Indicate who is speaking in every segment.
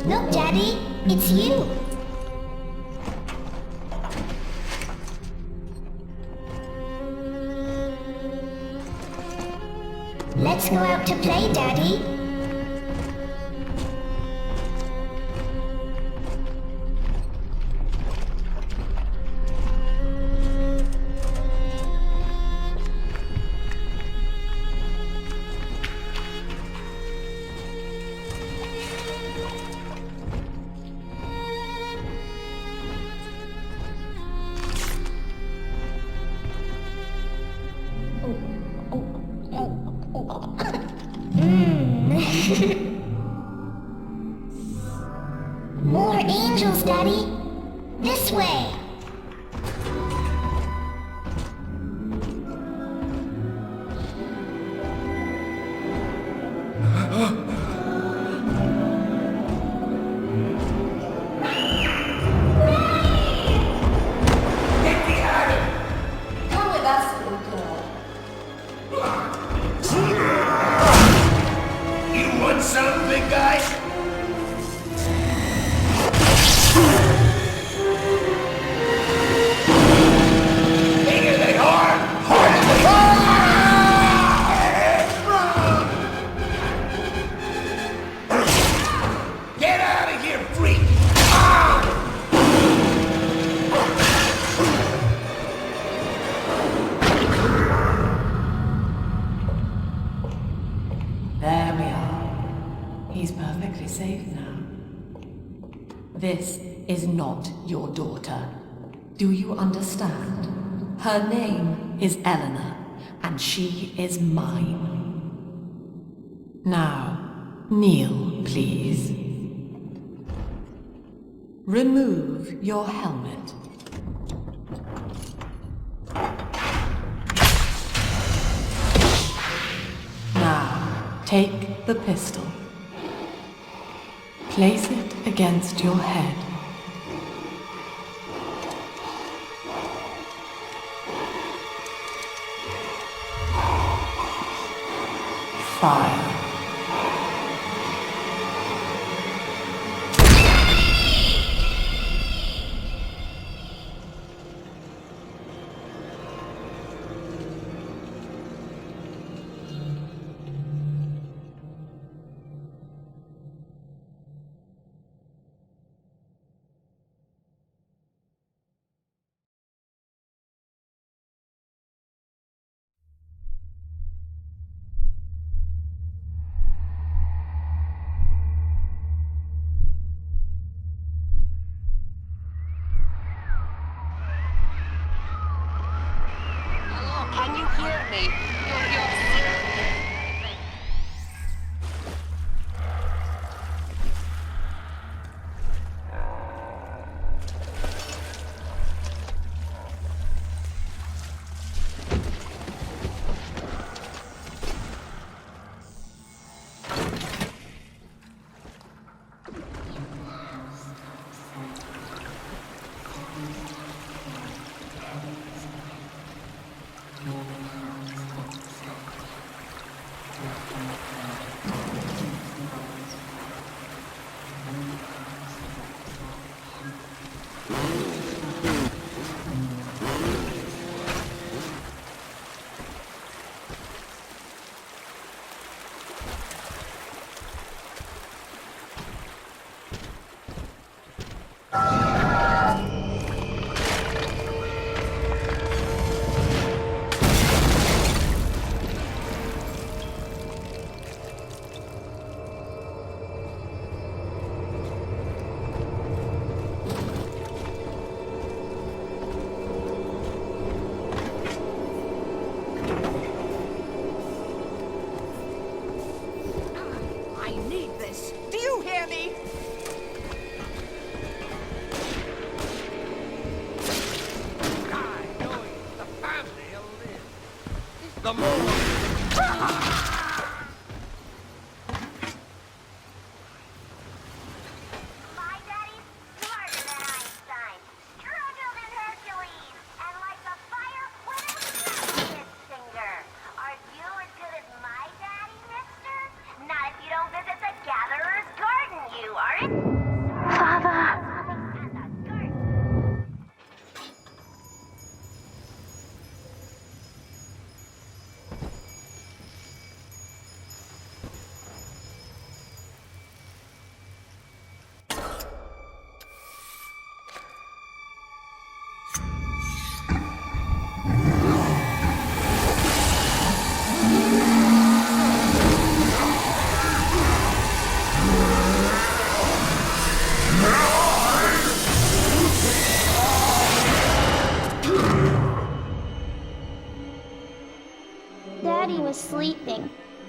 Speaker 1: Look, Daddy, it's you. Let's go out to play, Daddy. More angels, Daddy. This way.
Speaker 2: Come with us, little girl.
Speaker 3: You want some, big guy? Bigger than hard, harder than Get out of here, freak!
Speaker 2: There we are. He's perfectly safe now. This is not your daughter. Do you understand? Her name is Eleanor, and she is mine. Now, kneel, please. Remove your helmet. Now, take the pistol. Place it against your head. Fire.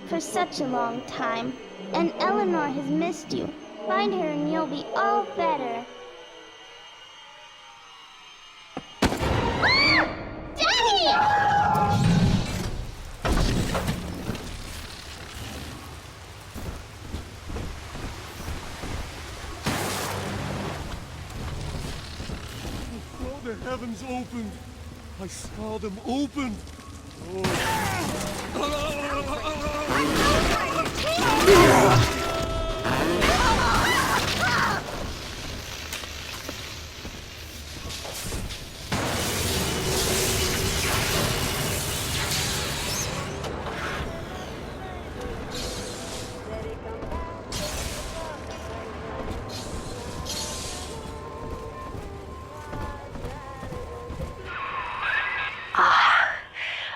Speaker 4: for such a long time, and Eleanor has missed you. Find her and you'll be all better. Daddy!
Speaker 5: Oh, the heavens opened. I saw them open.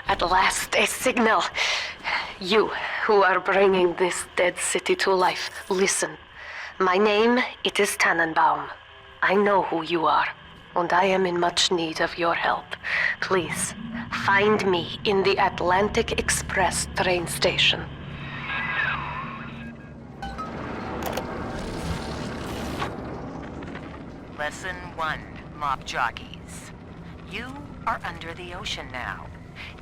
Speaker 6: At last, a signal. You, who are bringing this dead city to life, listen. My name, it is Tenenbaum. I know who you are, and I am in much need of your help. Please, find me in the Atlantic Express train station.
Speaker 7: Lesson 1, mop jockeys. You are under the ocean now.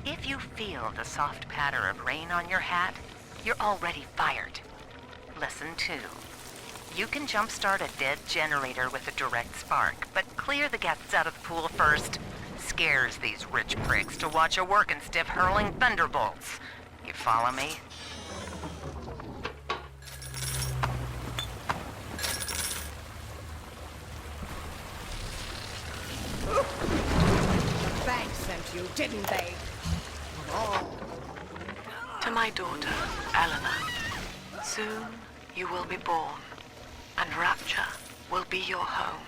Speaker 7: If you feel the soft patter of rain on your hat, you're already fired. Lesson 2. You can jumpstart a dead generator with a direct spark, but clear the guests out of the pool first. Scares these rich pricks to watch a working stiff hurling thunderbolts. You follow me?
Speaker 2: Bank sent you, didn't they?
Speaker 6: To my daughter, Eleanor. Soon you will be born, and Rapture will be your home.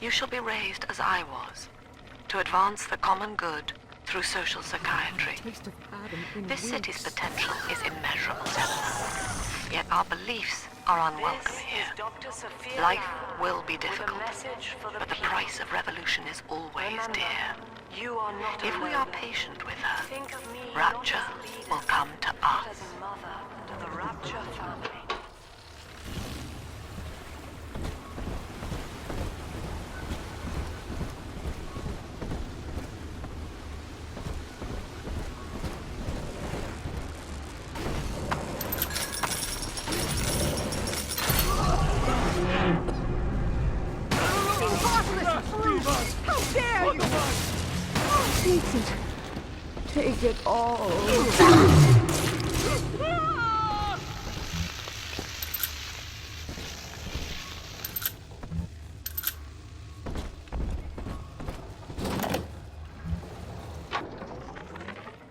Speaker 6: You shall be raised as I was, to advance the common good through social psychiatry. This city's potential is immeasurable, Eleanor. Yet our beliefs are unwelcome here. Life will be difficult, but the price of revolution is always dear. If we are patient with her, Rapture will come to us.
Speaker 2: How dare you! Take it. Take it all.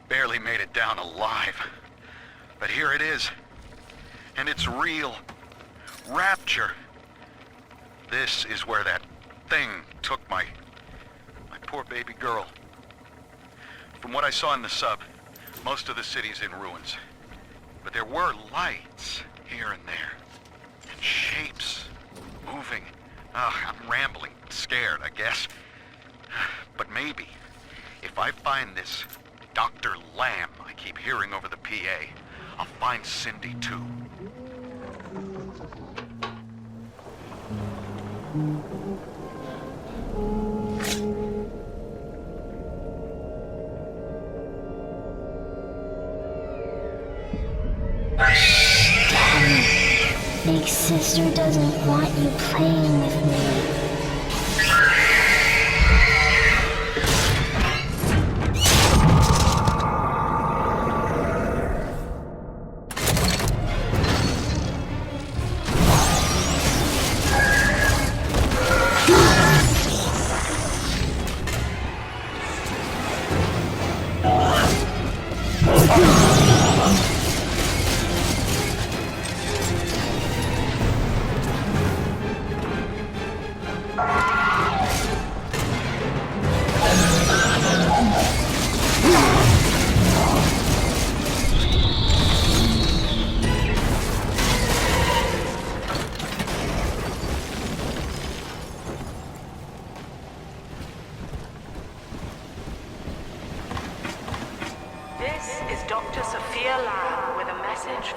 Speaker 3: Barely made it down alive. But here it is. And it's real. Rapture. This is where that thing took my poor baby girl. From what I saw in the sub, most of the city's in ruins. But there were lights here and there. And shapes moving. I'm rambling, scared, I guess. But maybe, if I find this Dr. Lamb I keep hearing over the PA, I'll find Cindy too.
Speaker 1: Big sister doesn't want you playing with me.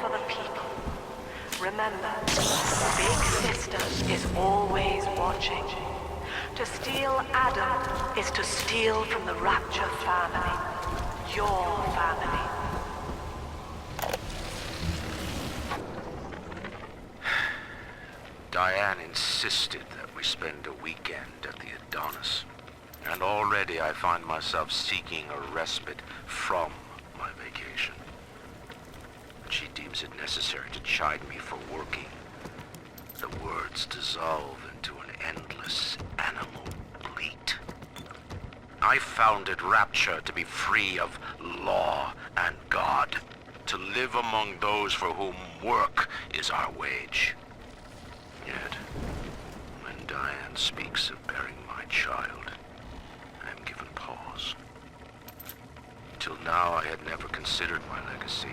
Speaker 6: for the people. Remember, Big Sister is always watching. To steal Adam is to steal from the Rapture family. Your family.
Speaker 8: Diane insisted that we spend a weekend at the Adonis. And already I find myself seeking a respite from my vacation. She deems it necessary to chide me for working. The words dissolve into an endless animal bleat. I founded Rapture to be free of law and God, to live among those for whom work is our wage. Yet, when Diane speaks of bearing my child, I am given pause. Till now I had never considered my legacy.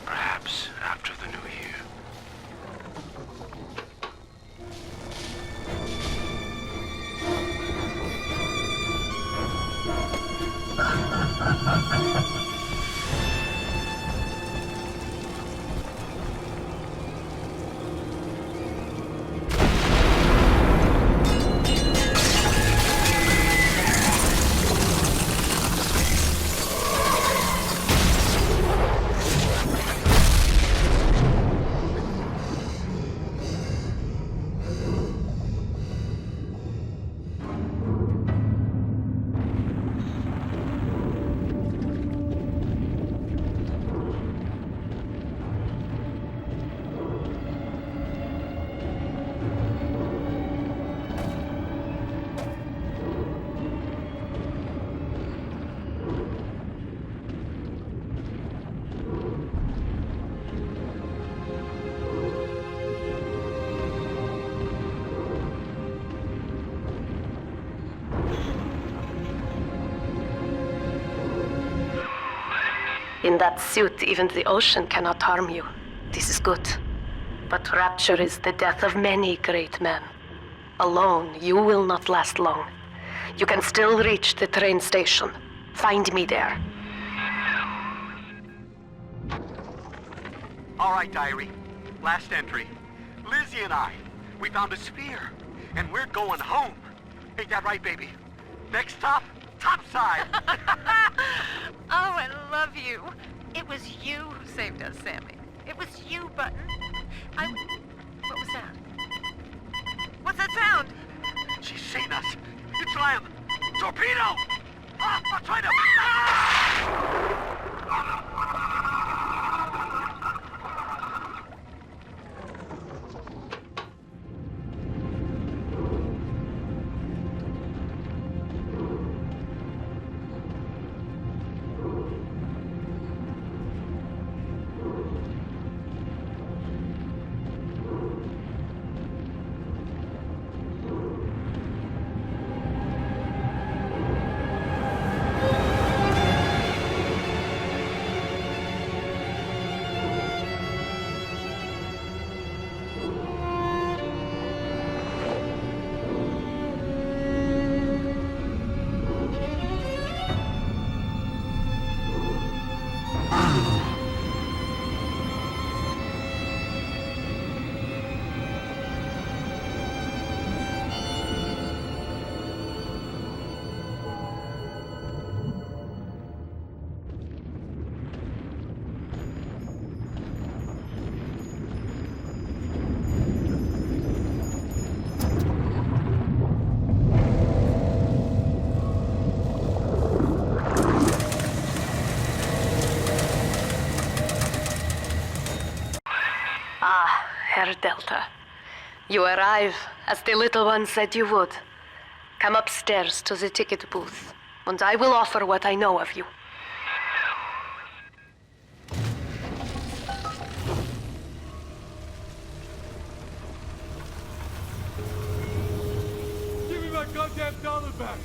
Speaker 8: Perhaps after the new year.
Speaker 6: In that suit, even the ocean cannot harm you. This is good. But Rapture is the death of many great men. Alone, you will not last long. You can still reach the train station. Find me there.
Speaker 9: All right, diary. Last entry. Lizzie and I, we found a sphere, and we're going home. Ain't that right, baby? Next stop, topside.
Speaker 7: Oh, I love you. It was you who saved us, Sammy. It was you, Button. What was that? What's that sound?
Speaker 9: She's seen us. It's Lamb. Torpedo! I'm trying to...
Speaker 6: Herr Delta. You arrive, as the little one said you would. Come upstairs to the ticket booth, and I will offer what I know of you.
Speaker 5: Give me my goddamn dollar back!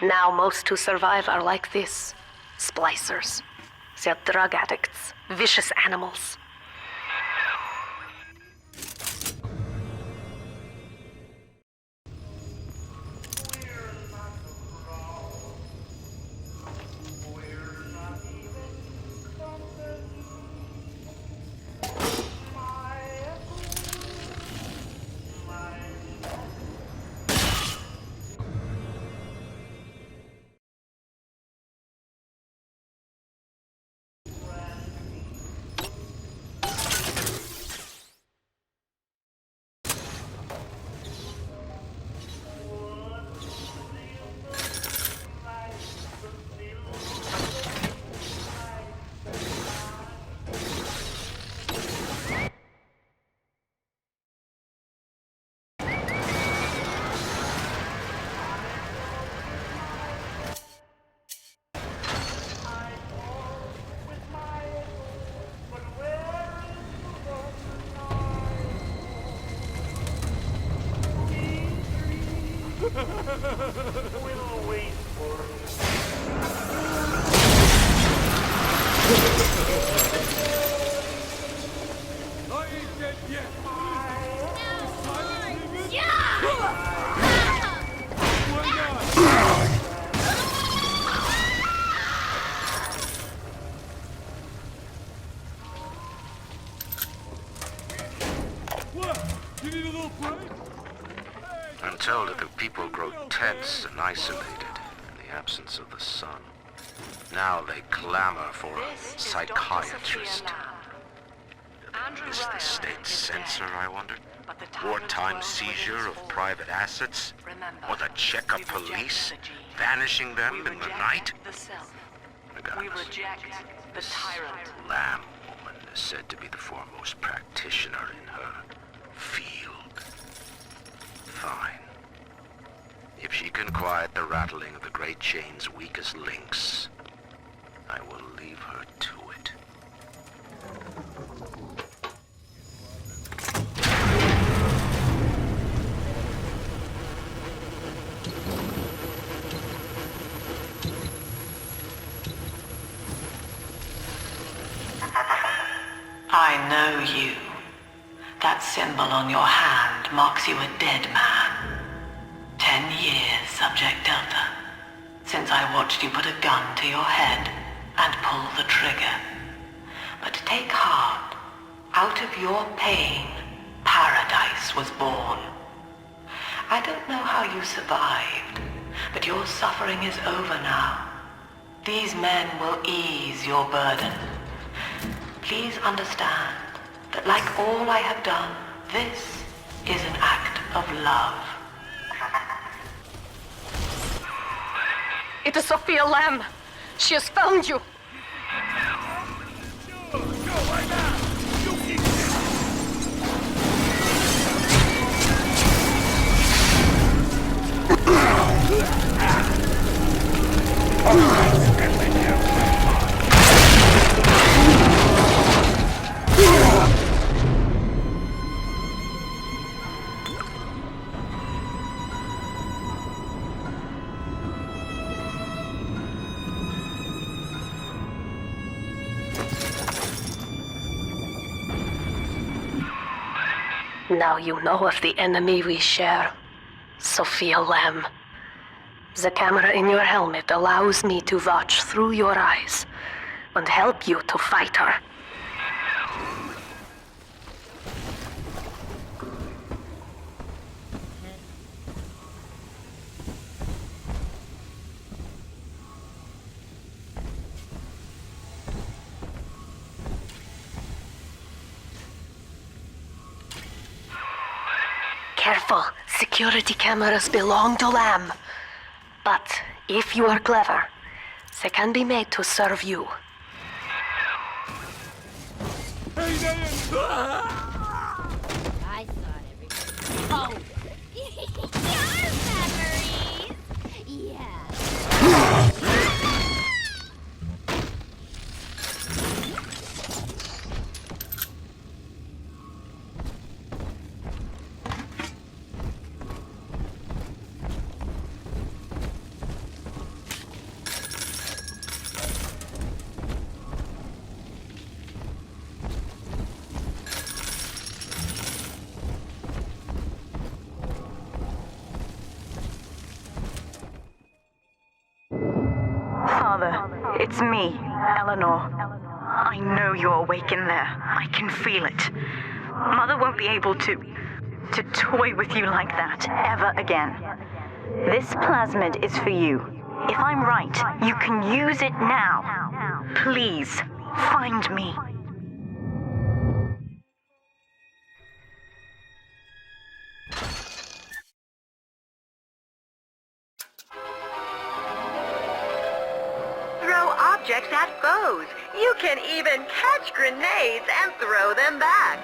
Speaker 6: Now most who survive are like this. Splicers. They're drug addicts. Vicious animals.
Speaker 9: We'll wait for
Speaker 5: I ain't dead yet. Why not? What? You need a little break?
Speaker 8: I'm told that the people grow tense and isolated in the absence of the sun. Now they clamor for a psychiatrist. Is the state censor, I wonder? Wartime seizure of private assets? Or the Cheka police? Vanishing them in the night?
Speaker 6: We reject the tyrant.
Speaker 8: Lamb woman is said to be the foremost practitioner in her field. Fine. If she can quiet the rattling of the Great Chain's weakest links, I will leave her to it.
Speaker 6: I know you. That symbol on your hand marks you a dead man. 10 years, Subject Delta, since I watched you put a gun to your head and pull the trigger. But take heart. Out of your pain, paradise was born. I don't know how you survived, but your suffering is over now. These men will ease your burden. Please understand that like all I have done, this is an act of love.
Speaker 10: It is Sophia Lamb. She has found you. Now you know of the enemy we share, Sophia Lamb. The camera in your helmet allows me to watch through your eyes and help you to fight her. Careful, security cameras belong to Lamb. But if you are clever, they can be made to serve you.
Speaker 5: Hey, man!
Speaker 1: I thought everybody. Oh! Your memories! Yeah.
Speaker 11: It's me, Eleanor. I know you're awake in there. I can feel it. Mother won't be able to toy with you like that ever again. This plasmid is for you. If I'm right, you can use it now. Please, find me.
Speaker 7: Objects at foes. You can even catch grenades and throw them back.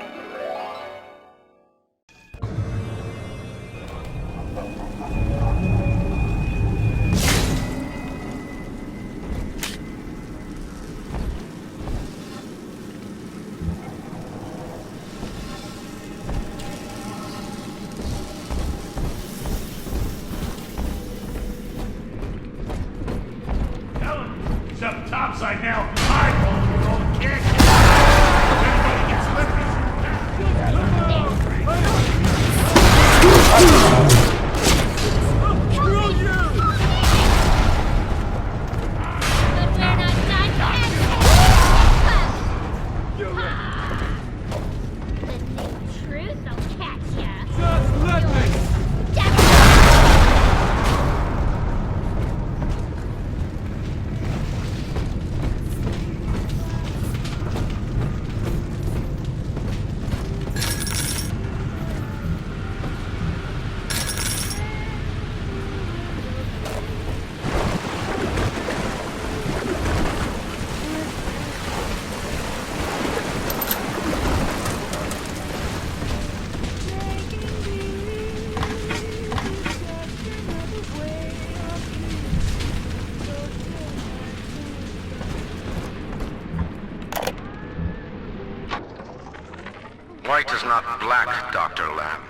Speaker 8: is not black, Dr. Lamb.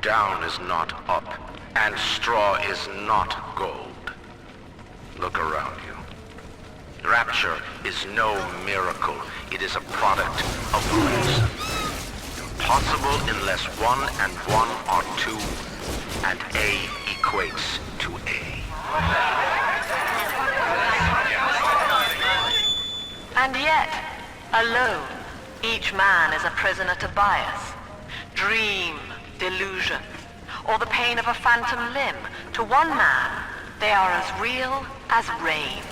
Speaker 8: Down is not up, and straw is not gold. Look around you. Rapture is no miracle. It is a product of reason. Impossible unless 1 and 1 are 2, and A equates to A.
Speaker 6: And yet, alone, each man is a prisoner to bias, dream, delusion, or the pain of a phantom limb. To one man, they are as real as rain.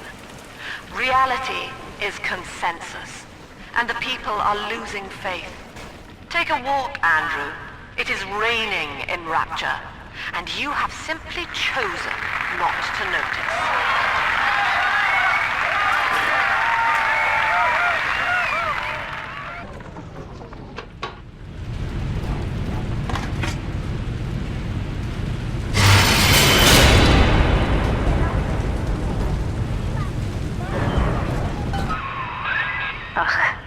Speaker 6: Reality is consensus, and the people are losing faith. Take a walk, Andrew. It is raining in Rapture, and you have simply chosen not to notice.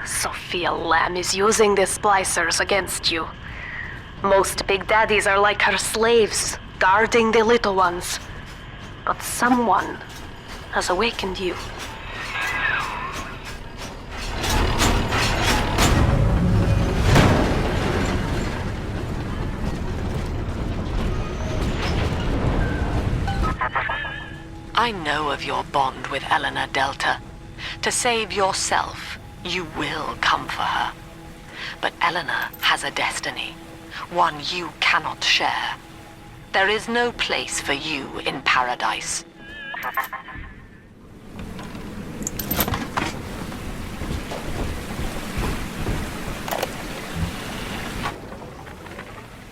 Speaker 10: Sophia Lamb is using the splicers against you. Most big daddies are like her slaves, guarding the little ones. But someone has awakened you.
Speaker 6: I know of your bond with Eleanor Delta. To save yourself, you will come for her. But Eleanor has a destiny, one you cannot share. There is no place for you in paradise.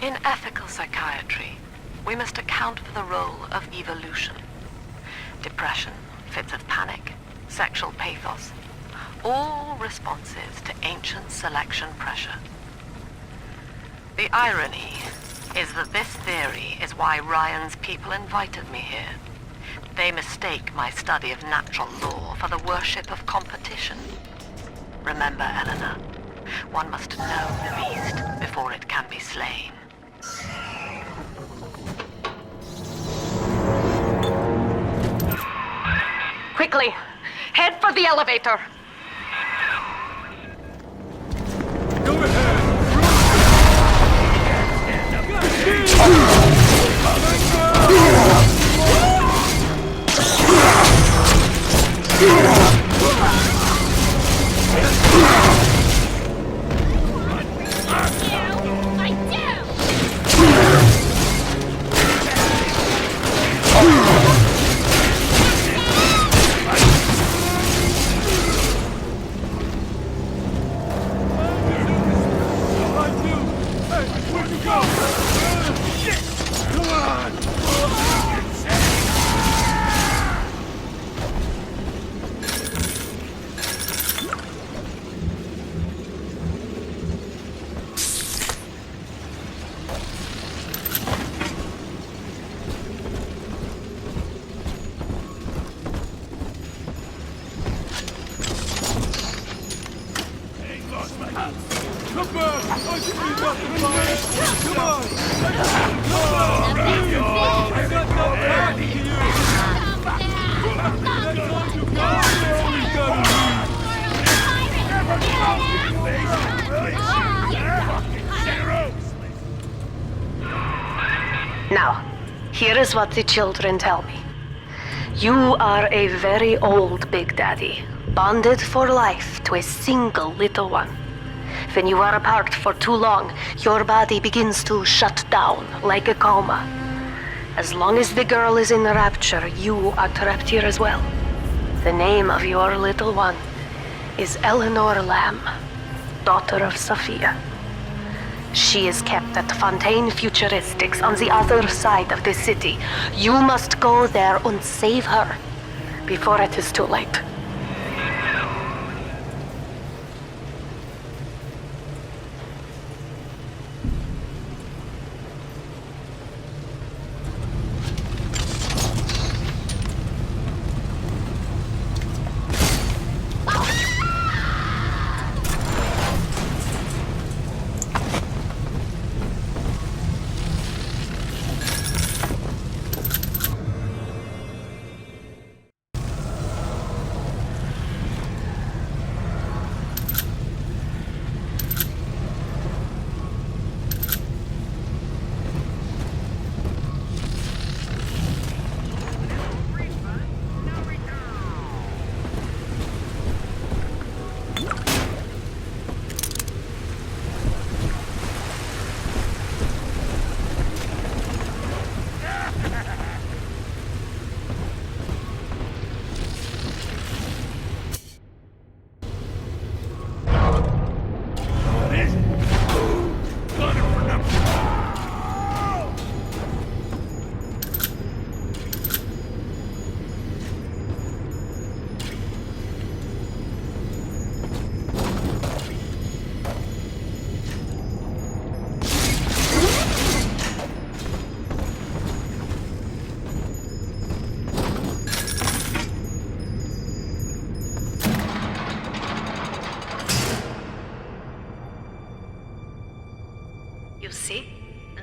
Speaker 6: In ethical psychiatry, we must account for the role of evolution. Depression, fits of panic, sexual pathos, all responses to ancient selection pressure. The irony is that this theory is why Ryan's people invited me here. They mistake my study of natural law for the worship of competition. Remember, Eleanor, one must know the beast before it can be slain.
Speaker 10: Quickly, head for the elevator. Now, here is what the children tell me. You are a very old Big Daddy, bonded for life to a single little one. When you are apart for too long, your body begins to shut down like a coma. As long as the girl is in Rapture, you are trapped here as well. The name of your little one is Eleanor Lamb, daughter of Sophia. She is kept at Fontaine Futuristics on the other side of the city. You must go there and save her before it is too late.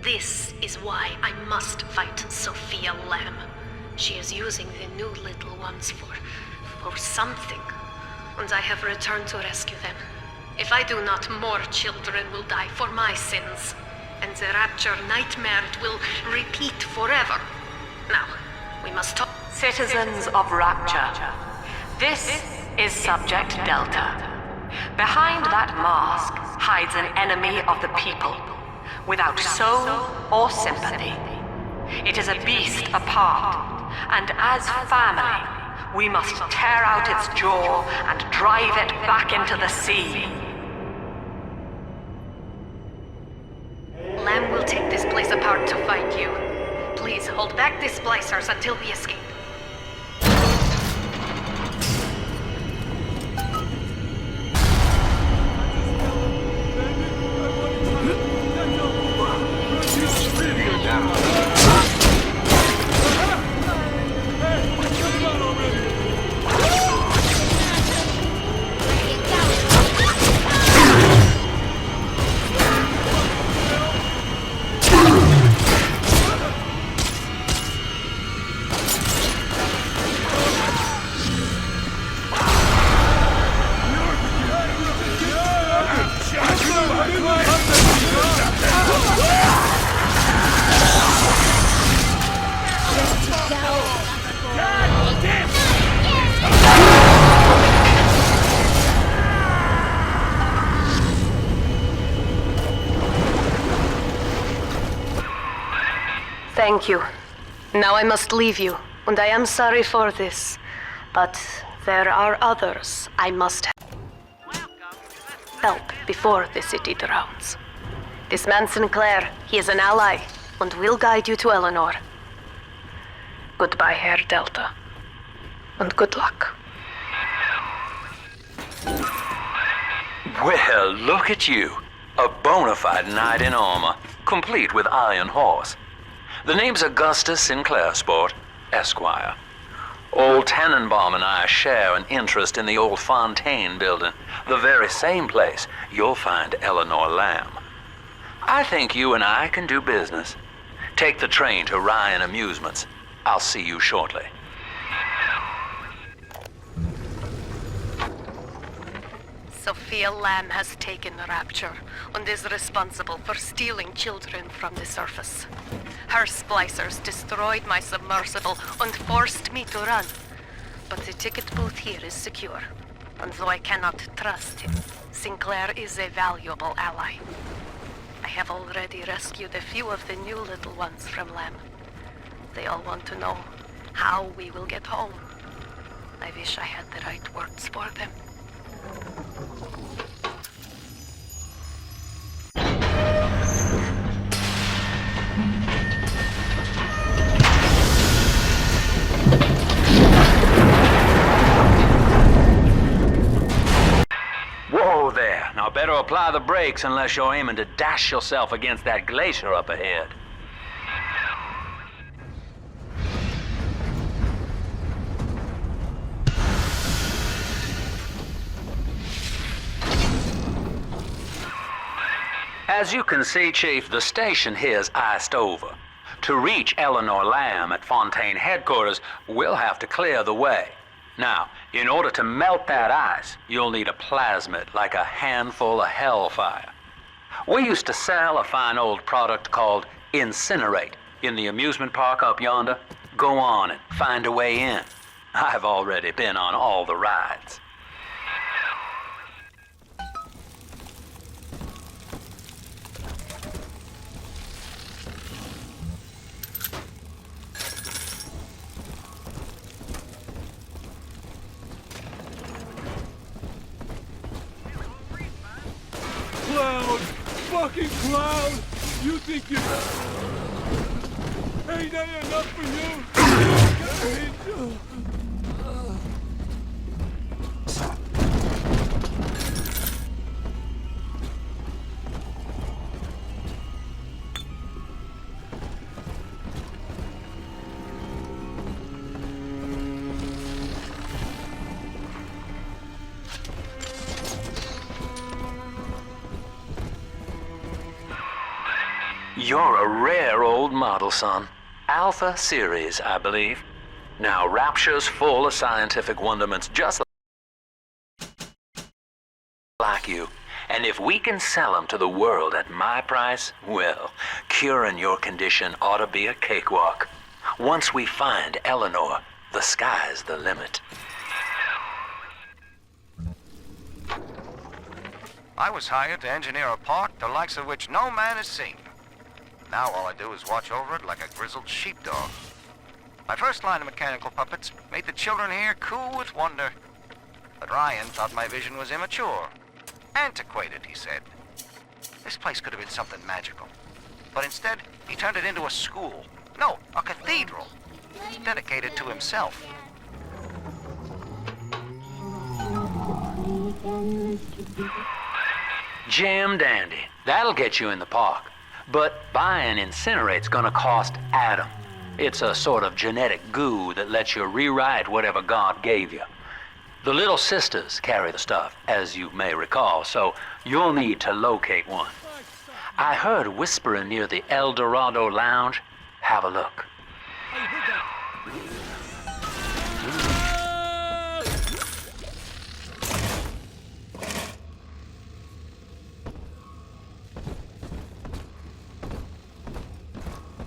Speaker 10: This is why I must fight Sophia Lamb. She is using the new little ones for something, and I have returned to rescue them. If I do not, more children will die for my sins, and the Rapture nightmare will repeat forever. Now, we must talk.
Speaker 6: Citizens of Rapture, this is Subject Delta. Behind that mask hides an enemy of the people, without soul or sympathy. It is a beast apart, and as family, we must tear out its jaw and drive it back into the sea.
Speaker 10: Lamb will take this place apart to find you. Please hold back the splicers until we escape. Thank you. Now I must leave you, and I am sorry for this. But there are others I must help before the city drowns. This man Sinclair, he is an ally, and will guide you to Eleanor. Goodbye, Herr Delta. And good luck.
Speaker 12: Well, look at you. A bona fide knight in armor, complete with iron horse. The name's Augustus Sinclair, Sport, Esquire. Old Tenenbaum and I share an interest in the old Fontaine building, the very same place you'll find Eleanor Lamb. I think you and I can do business. Take the train to Ryan Amusements. I'll see you shortly.
Speaker 10: Sophia Lamb has taken Rapture and is responsible for stealing children from the surface. Her splicers destroyed my submersible and forced me to run. But the ticket booth here is secure. And though I cannot trust him, Sinclair is a valuable ally. I have already rescued a few of the new little ones from Lamb. They all want to know how we will get home. I wish I had the right words for them.
Speaker 12: Whoa there. Now better apply the brakes unless you're aiming to dash yourself against that glacier up ahead. As you can see, Chief, the station here's iced over. To reach Eleanor Lamb at Fontaine headquarters, we'll have to clear the way. Now, in order to melt that ice, you'll need a plasmid, like a handful of hellfire. We used to sell a fine old product called Incinerate in the amusement park up yonder. Go on and find a way in. I've already been on all the rides.
Speaker 5: Cloud! Fucking Cloud! You think you... Ain't that enough for you?
Speaker 12: You're a rare old model, son. Alpha series, I believe. Now, Rapture's full of scientific wonderments just like you. And if we can sell them to the world at my price, well, curing your condition ought to be a cakewalk. Once we find Eleanor, the sky's the limit.
Speaker 8: I was hired to engineer a park the likes of which no man has seen. Now all I do is watch over it like a grizzled sheepdog. My first line of mechanical puppets made the children here cool with wonder. But Ryan thought my vision was immature. Antiquated, he said. This place could have been something magical. But instead, he turned it into a school. No, a cathedral. Dedicated to himself.
Speaker 12: Jam dandy. That'll get you in the park. But buying Incinerate's gonna cost Adam. It's a sort of genetic goo that lets you rewrite whatever God gave you. The little sisters carry the stuff, as you may recall, so you'll need to locate one. I heard whispering near the El Dorado Lounge. Have a look.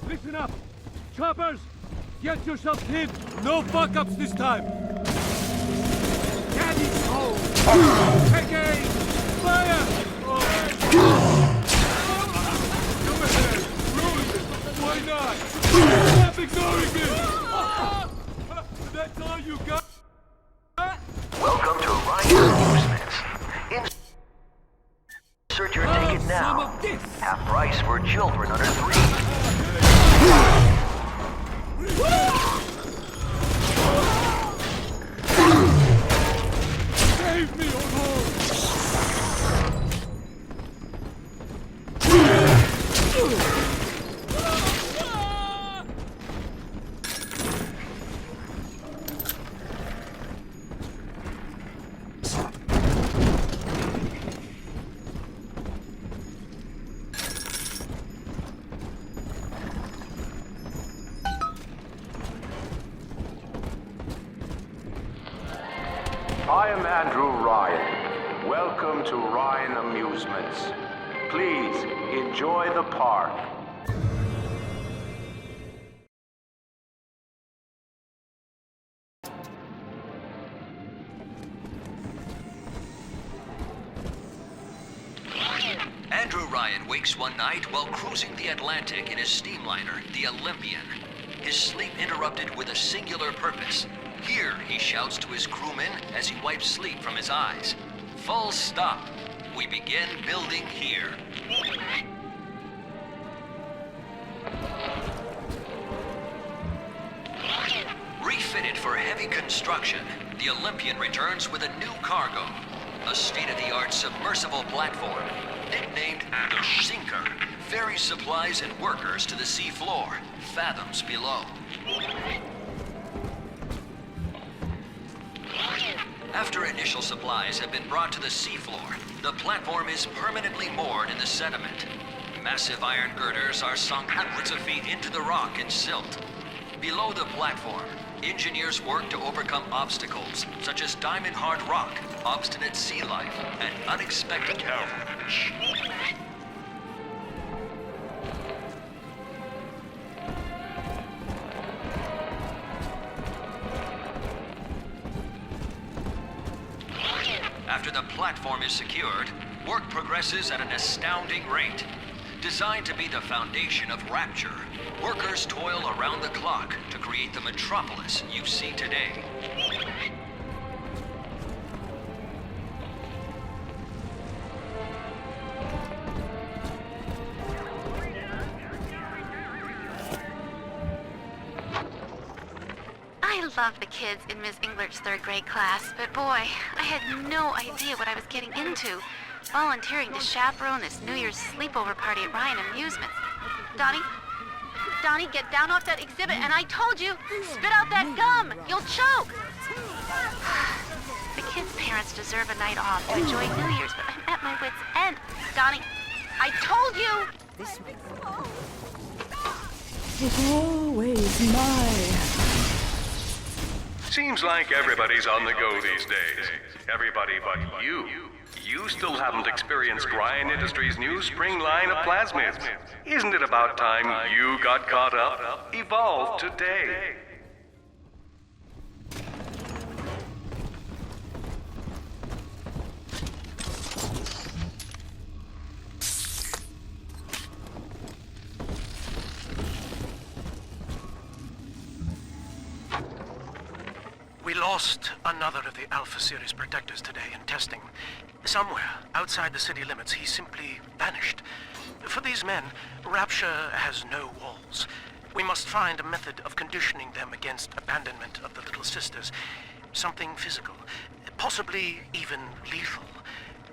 Speaker 5: Listen up! Choppers! Get yourself hid! No fuck-ups this time! Daddy's home! Take aim! Fire! Go ahead! Roll it! Why not? Stop ignoring me! That's all you got?
Speaker 13: Welcome to Ryan Amusements. Insert your ticket now. Half price for children under 3.
Speaker 5: Save me, Adonis!
Speaker 8: I am Andrew Ryan. Welcome to Ryan Amusements. Please, enjoy the park.
Speaker 13: Andrew Ryan wakes one night while cruising the Atlantic in his steamliner, the Olympian. His sleep interrupted with a singular purpose. Here, he shouts to his crewmen as he wipes sleep from his eyes. Full stop. We begin building here. Refitted for heavy construction, the Olympian returns with a new cargo. A state-of-the-art submersible platform, nicknamed the Sinker, ferries supplies and workers to the sea floor, fathoms below. After initial supplies have been brought to the seafloor, the platform is permanently moored in the sediment. Massive iron girders are sunk hundreds of feet into the rock and silt. Below the platform, engineers work to overcome obstacles such as diamond-hard rock, obstinate sea life, and unexpected camouflage. After the platform is secured, work progresses at an astounding rate. Designed to be the foundation of Rapture, workers toil around the clock to create the metropolis you see today.
Speaker 14: I love the kids in Miss Englert's third grade class, but boy, I had no idea what I was getting into. Volunteering to chaperone this New Year's sleepover party at Ryan Amusements. Donnie, get down off that exhibit, and I told you, spit out that gum! You'll choke! The kids' parents deserve a night off to enjoy New Year's, but I'm at my wit's end. Donnie, I told you!
Speaker 15: Always my.
Speaker 16: Seems like everybody's on the go these days. Everybody but you. You still haven't experienced Ryan Industries' new spring line of plasmids. Isn't it about time you got caught up? Evolve today.
Speaker 17: We lost another of the Alpha Series protectors today in testing. Somewhere outside the city limits, he simply vanished. For these men, Rapture has no walls. We must find a method of conditioning them against abandonment of the Little Sisters. Something physical, possibly even lethal.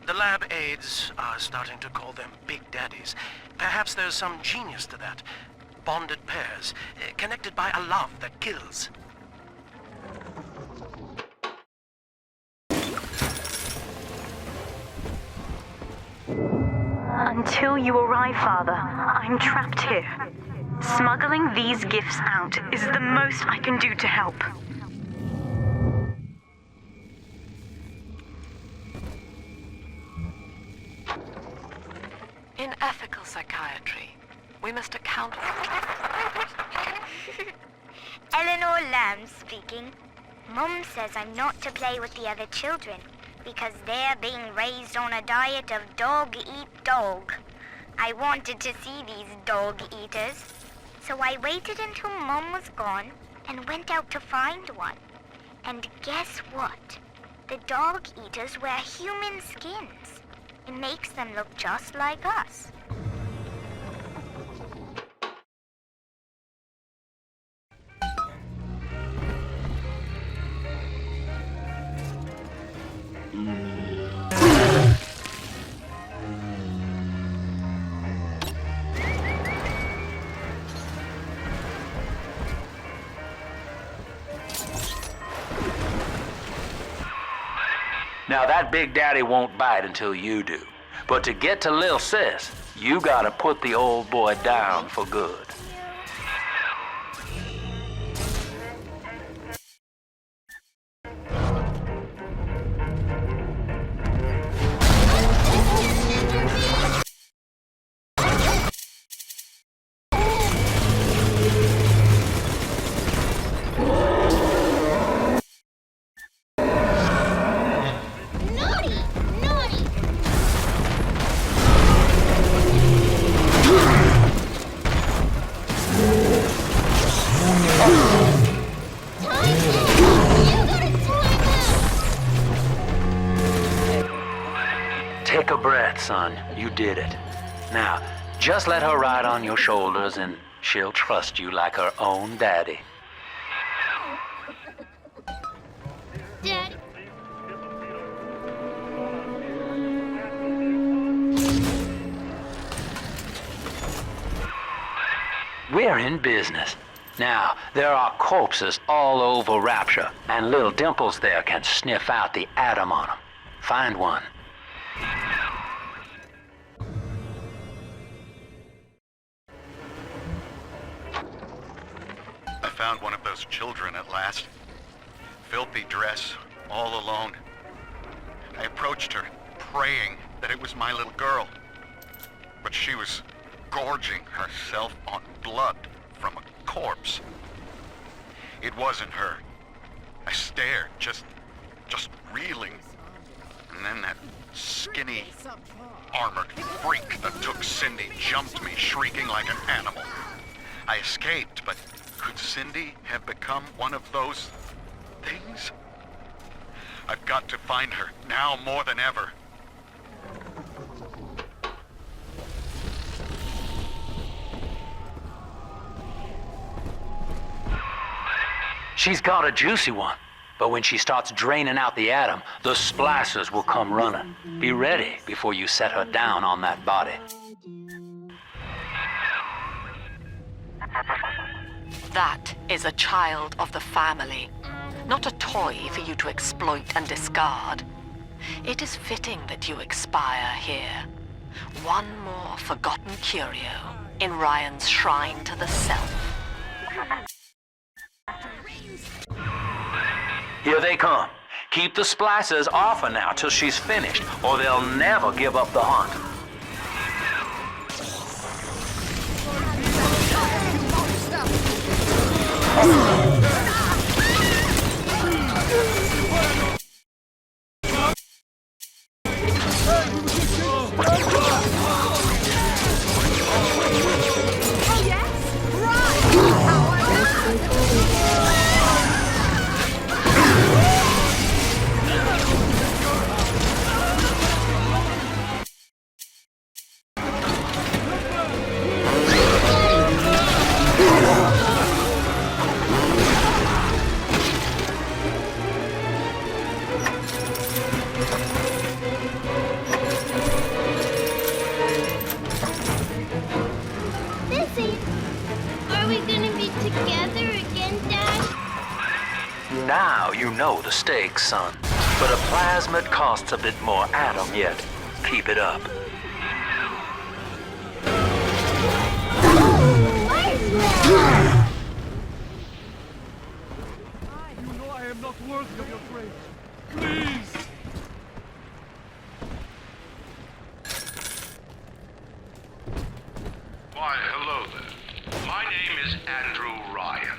Speaker 17: The lab aides are starting to call them Big Daddies. Perhaps there's some genius to that. Bonded pairs, connected by a love that kills.
Speaker 11: Until you arrive, Father, I'm trapped here. Smuggling these gifts out is the most I can do to help.
Speaker 6: In ethical psychiatry, we must account for...
Speaker 1: Eleanor Lamb speaking. Mum says I'm not to play with the other children because they're being raised on a diet of dog-eat-dog. I wanted to see these dog-eaters, so I waited until Mum was gone and went out to find one. And guess what? The dog-eaters wear human skins. It makes them look just like us.
Speaker 12: Now that Big Daddy won't bite until you do. But to get to Lil Sis, you gotta put the old boy down for good. Take a breath, son. You did it. Now, just let her ride on your shoulders and she'll trust you like her own daddy.
Speaker 4: Daddy.
Speaker 12: We're in business. Now, there are corpses all over Rapture, and little Dimples there can sniff out the atom on them. Find one.
Speaker 3: I found one of those children at last. Filthy dress, all alone. I approached her, praying that it was my little girl. But she was gorging herself on blood from a corpse. It wasn't her. I stared, just reeling. And then that skinny, armored freak that took Cindy jumped me, shrieking like an animal. I escaped, but could Cindy have become one of those things? I've got to find her, now more than ever.
Speaker 12: She's got a juicy one, but when she starts draining out the atom, the splicers will come running. Be ready before you set her down on that body.
Speaker 6: That is a child of the family, not a toy for you to exploit and discard. It is fitting that you expire here. One more forgotten curio in Ryan's shrine to the self.
Speaker 12: Here they come. Keep the splicers off her now till she's finished, or they'll never give up the hunt. Now you know the stakes, son. But a plasmid costs a bit more atom yet. Keep it up.
Speaker 5: You know I am not worthy of your praise. Please!
Speaker 8: Why, hello there. My name is Andrew Ryan.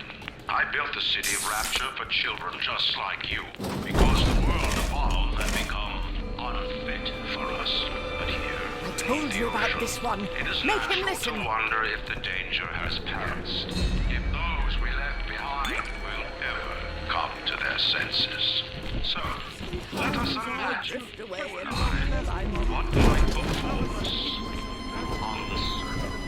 Speaker 8: I built the city of Rapture for children just like you, because the world evolved and become unfit for us. But here,
Speaker 15: I told you about this one.
Speaker 8: it is
Speaker 15: Make him
Speaker 8: natural
Speaker 15: listen.
Speaker 8: to wonder if the danger has passed. If those we left behind will ever come to their senses. So, let us imagine you and I, what might befall us on the surface.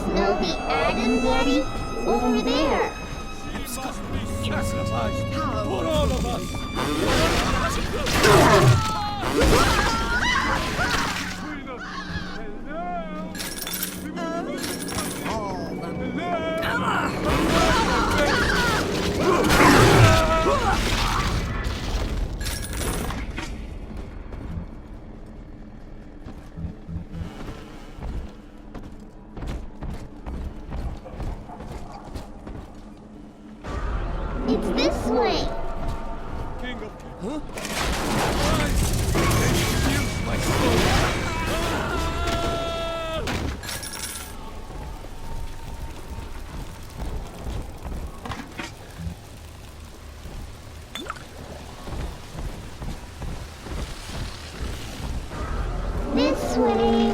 Speaker 4: Smell the atom, Daddy? Over there.
Speaker 5: For all of us!
Speaker 4: It's this way.
Speaker 5: King of Huh? Excuse my soul.
Speaker 4: This way.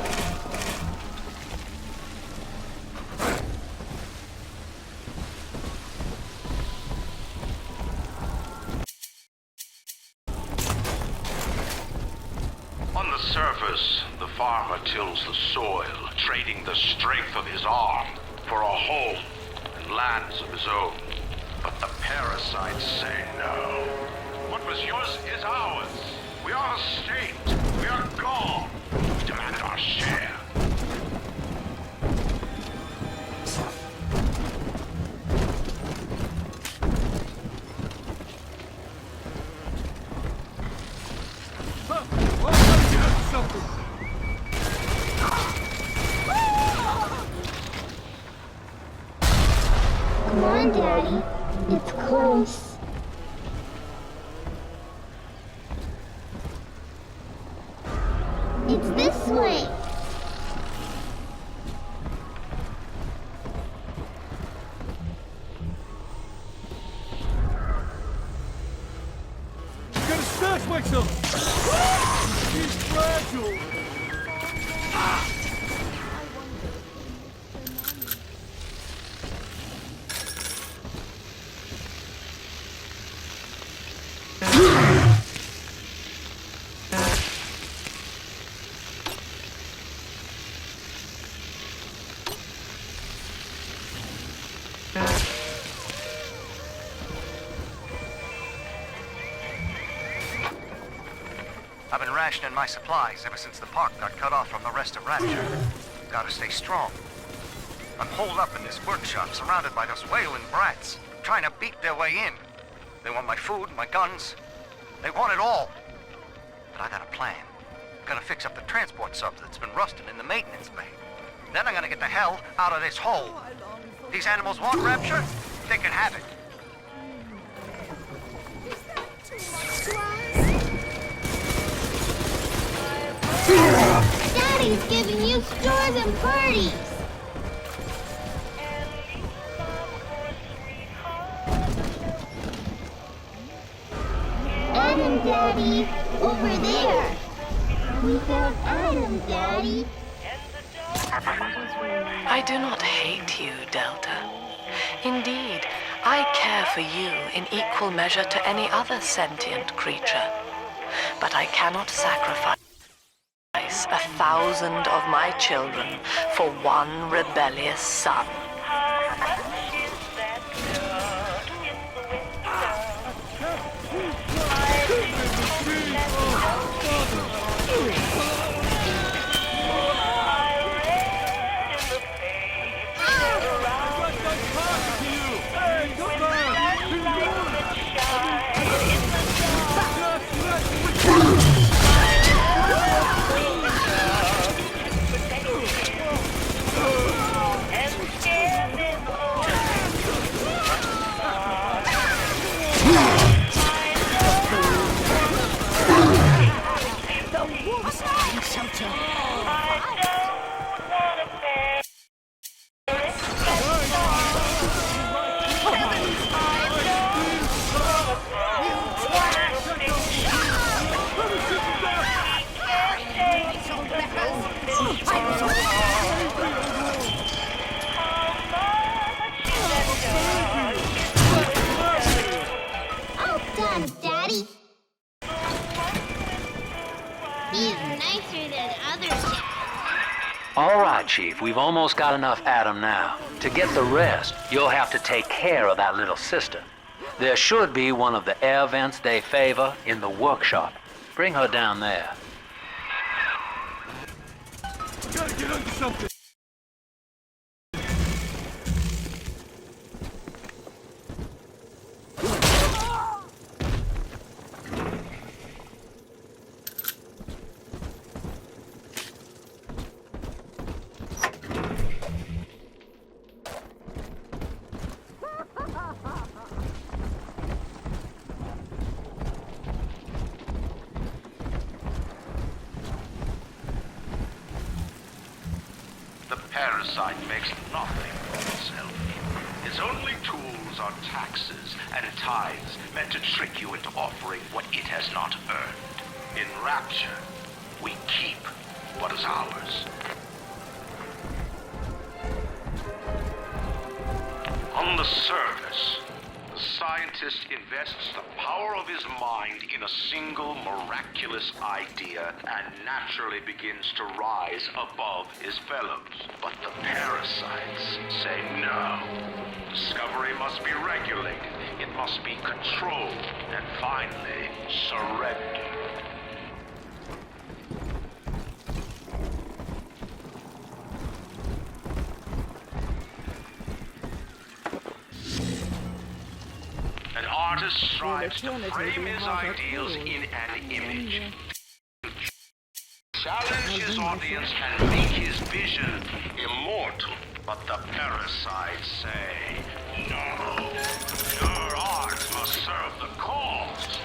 Speaker 8: On the surface, the farmer tills the soil, trading the strength of his arm for a home and lands of his own. But the parasites say no. What was yours is ours. We are the state. We are gone. We demand our share.
Speaker 4: Come on, Daddy. It's close. It's this way.
Speaker 5: I gotta stash myself! He's fragile!
Speaker 9: I've been rationing my supplies ever since the park got cut off from the rest of Rapture. Gotta stay strong. I'm holed up in this workshop, surrounded by those whaling brats, trying to beat their way in. They want my food, my guns. They want it all. But I got a plan. I'm gonna fix up the transport sub that's been rusting in the maintenance bay. Then I'm gonna get the hell out of this hole. These animals want Rapture? They can have it.
Speaker 4: Daddy's giving you stores and parties. Adam, Daddy, over there. We found Adam, Daddy.
Speaker 10: I do not hate you, Delta. Indeed, I care for you in equal measure to any other sentient creature. But I cannot sacrifice 1,000 of my children for one rebellious son.
Speaker 12: All right, Chief, we've almost got enough Adam now. To get the rest, you'll have to take care of that little sister. There should be one of the air vents they favor in the workshop. Bring her down there.
Speaker 5: Gotta get under something.
Speaker 8: Parasite makes nothing of itself. Its only tools are taxes and tithes meant to trick you into offering what it has not earned. In Rapture, we keep what is ours. On the surface, the scientist invests the power of his mind in a single miraculous idea and naturally begins to rise above his fellows. But the parasites say no. Discovery must be regulated, it must be controlled, and finally, surrendered. An artist strives to frame his ideals in an image. Challenge his audience and make his vision immortal. But the parasites say, no. Your art must serve the cause.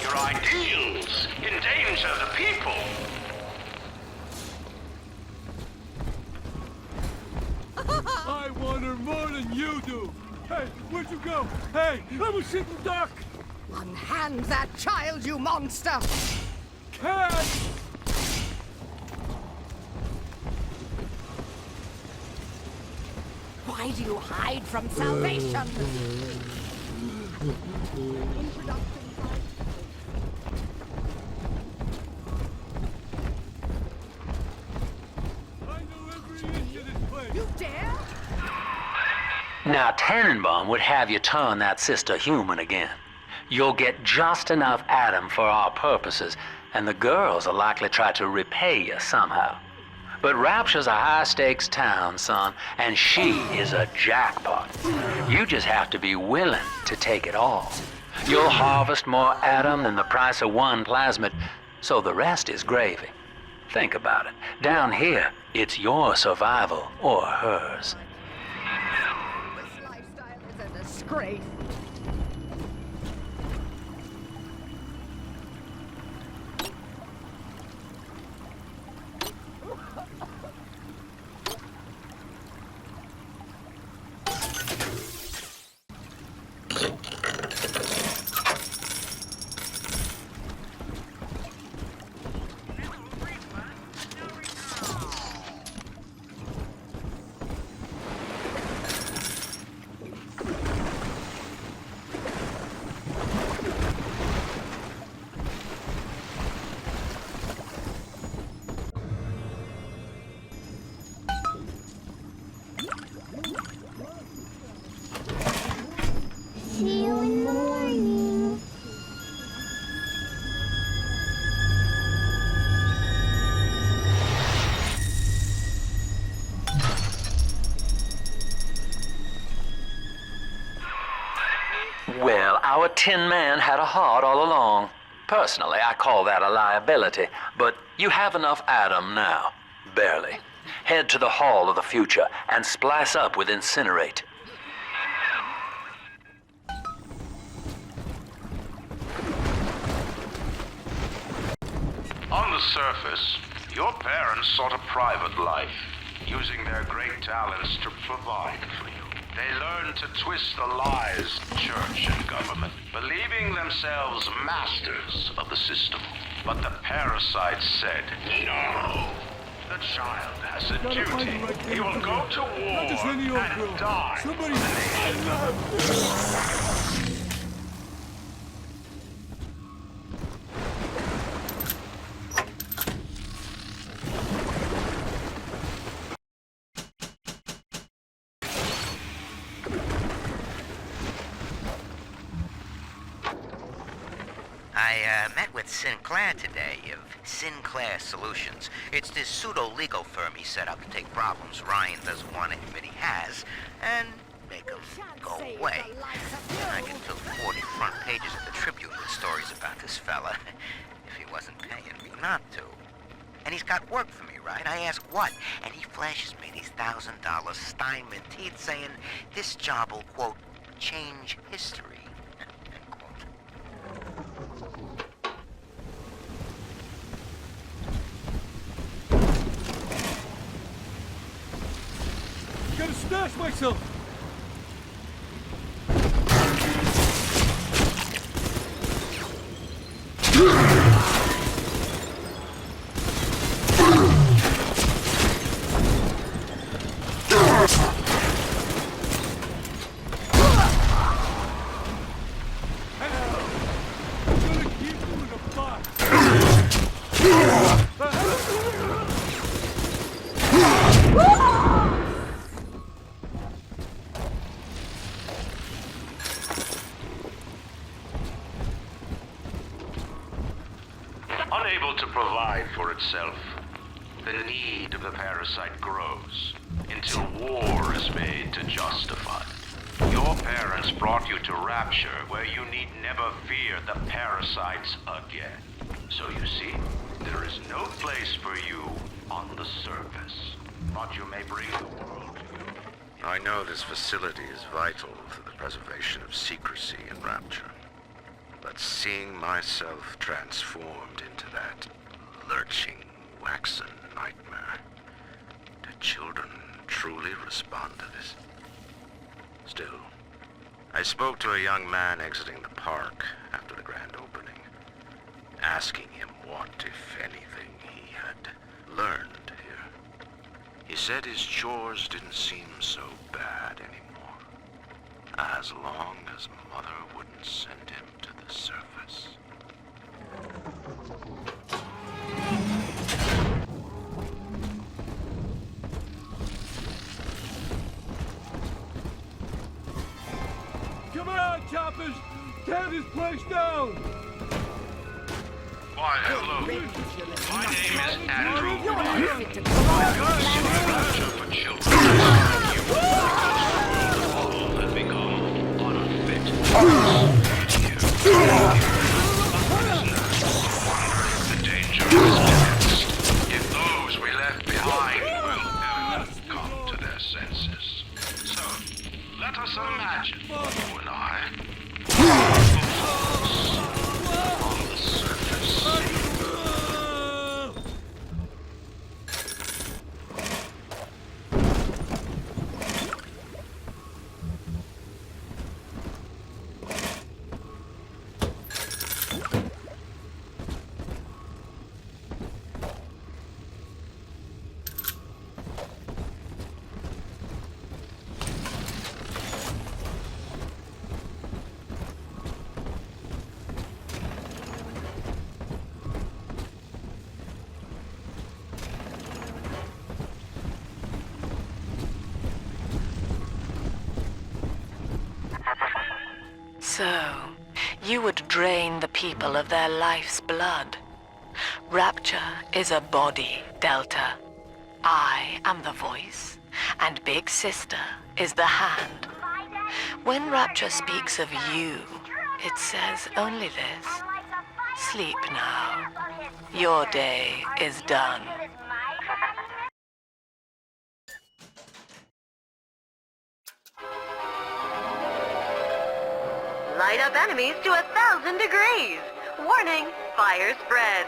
Speaker 8: Your ideals endanger the people.
Speaker 5: I want her more than you do. Hey, where'd you go? Hey, I was sitting duck.
Speaker 15: Unhand that child, you monster!
Speaker 5: Cat!
Speaker 15: Why do you hide from salvation?
Speaker 5: I know every inch of this place.
Speaker 15: You dare?
Speaker 12: Now, Tenenbaum would have you turn that sister human again. You'll get just enough Adam for our purposes, and the girls will likely try to repay you somehow. But Rapture's a high-stakes town, son, and she is a jackpot. You just have to be willing to take it all. You'll harvest more Adam than the price of one plasmid, so the rest is gravy. Think about it. Down here, it's your survival or hers.
Speaker 15: This lifestyle is a disgrace.
Speaker 12: Our Tin Man had a heart all along. Personally, I call that a liability, but you have enough Adam now. Barely. Head to the Hall of the Future and splice up with Incinerate.
Speaker 8: On the surface, your parents sought a private life, using their great talents to provide for you. They learned to twist the lies of church and government, believing themselves masters of the system. But the parasite said, no. The child has a duty. He will go to war and die.
Speaker 5: Somebody...
Speaker 18: I met with Sinclair today of Sinclair Solutions. It's this pseudo-legal firm he set up to take problems Ryan doesn't want to admit he has and make them go away. I can fill 40 front pages of the Tribune with stories about this fella if he wasn't paying me not to. And he's got work for me, right? I ask what? And he flashes me these $1,000 Steinman teeth saying this job will, quote, change history.
Speaker 5: Gotta stash myself!
Speaker 8: Unable to provide for itself, the need of the parasite grows until war is made to justify. Your parents brought you to Rapture, where you need never fear the parasites again. So you see, there is no place for you on the surface, but you may bring the world to you. I know this facility is vital for the preservation of secrecy in Rapture. But seeing myself transformed into that lurching, waxen nightmare, do children truly respond to this? Still, I spoke to a young man exiting the park after the grand opening, asking him what, if anything, he had learned here. He said his chores didn't seem so bad anymore, as long as Mother wouldn't send him to the surface.
Speaker 5: Come on, choppers! Tear this place down!
Speaker 8: Why, hello. My name is Andrew
Speaker 15: You're
Speaker 8: Ryan.
Speaker 15: unfit to come on.
Speaker 8: Rapture for children. You all have become unfit. The danger is past. If those we left behind will ever come to their senses. So, let us imagine, you and I, on the surface.
Speaker 6: So, you would drain the people of their life's blood. Rapture is a body, Delta. I am the voice, and Big Sister is the hand. When Rapture speaks of you, It says only this. Sleep now. Your day is done.
Speaker 19: Light up enemies to 1,000 degrees. Warning, fire spread.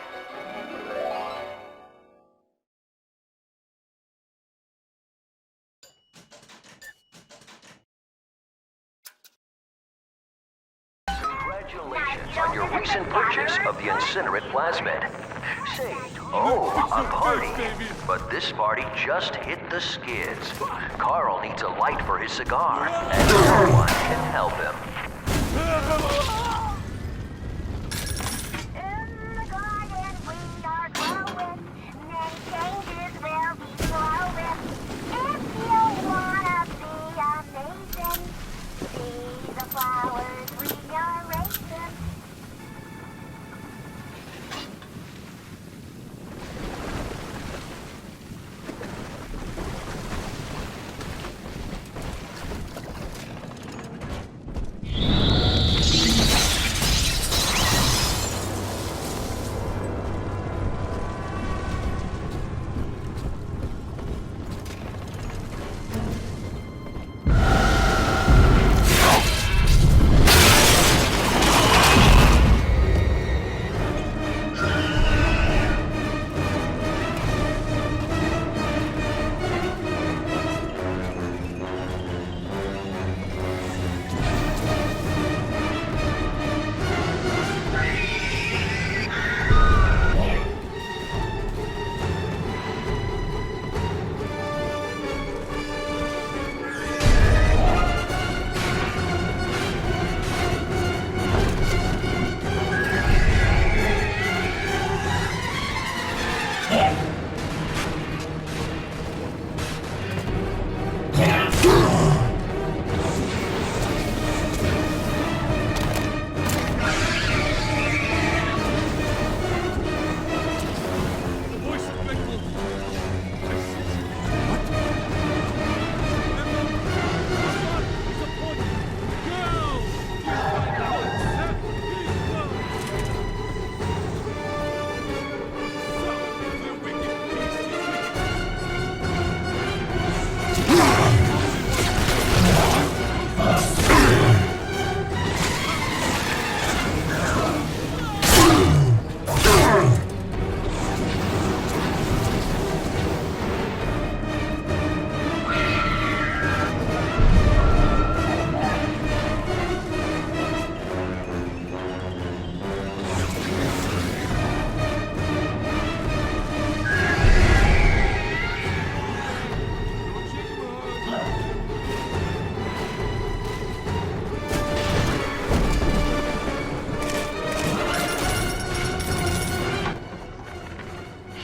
Speaker 20: Congratulations on your recent purchase of the Incinerate Plasmid. Say, oh, a party. But this party just hit the skids. Carl needs a light for his cigar, and no one can help him.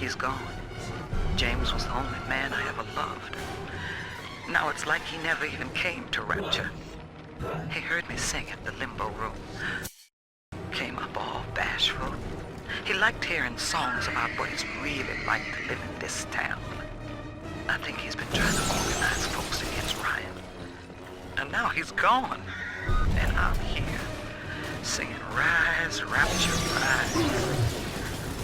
Speaker 6: He's gone. James was the only man I ever loved. Now it's like he never even came to Rapture. He heard me sing at the limbo room. Came up all bashful. He liked hearing songs about what it's really like to live in this town. I think he's been trying to organize folks against Ryan. And now he's gone. And I'm here, singing Rise, Rapture, Rise.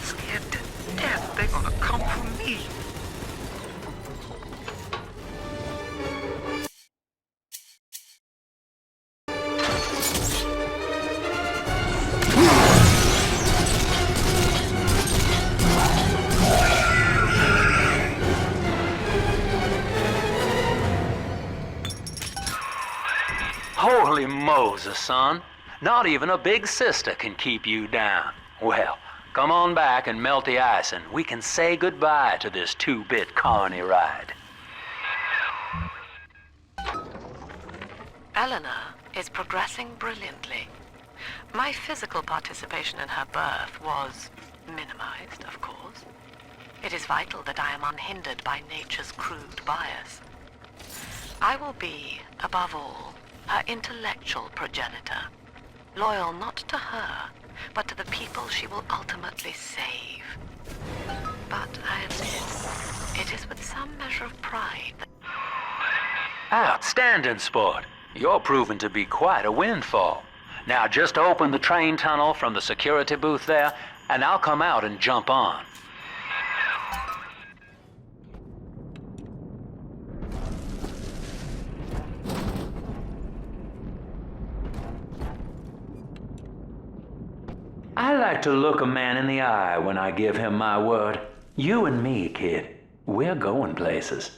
Speaker 6: Scared to death they're gonna come for me.
Speaker 12: Holy Moses, son. Not even a big sister can keep you down. Well, come on back and melt the ice and we can say goodbye to this 2-bit carny ride.
Speaker 6: Eleanor is progressing brilliantly. My physical participation in her birth was minimized, of course. It is vital that I am unhindered by nature's crude bias. I will be, above all, her intellectual progenitor, loyal not to her, but to the people she will ultimately save. But I admit, it is with some measure of pride that...
Speaker 12: Outstanding sport. You're proving to be quite a windfall. Now just open the train tunnel from the security booth there, and I'll come out and jump on. I like to look a man in the eye when I give him my word. You and me, kid, we're going places.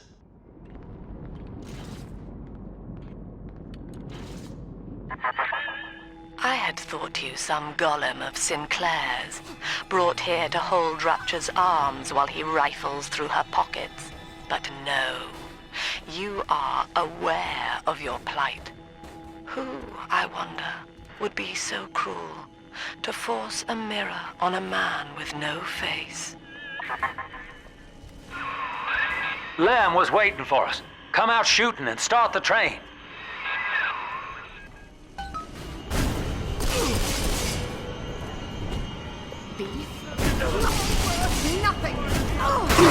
Speaker 10: I had thought you some golem of Sinclair's, brought here to hold Rapture's arms while he rifles through her pockets. But no, you are aware of your plight. Who, I wonder, would be so cruel to force a mirror on a man with no face?
Speaker 12: Lamb was waiting for us. Come out shooting and start the train.
Speaker 2: Nothing! Oh.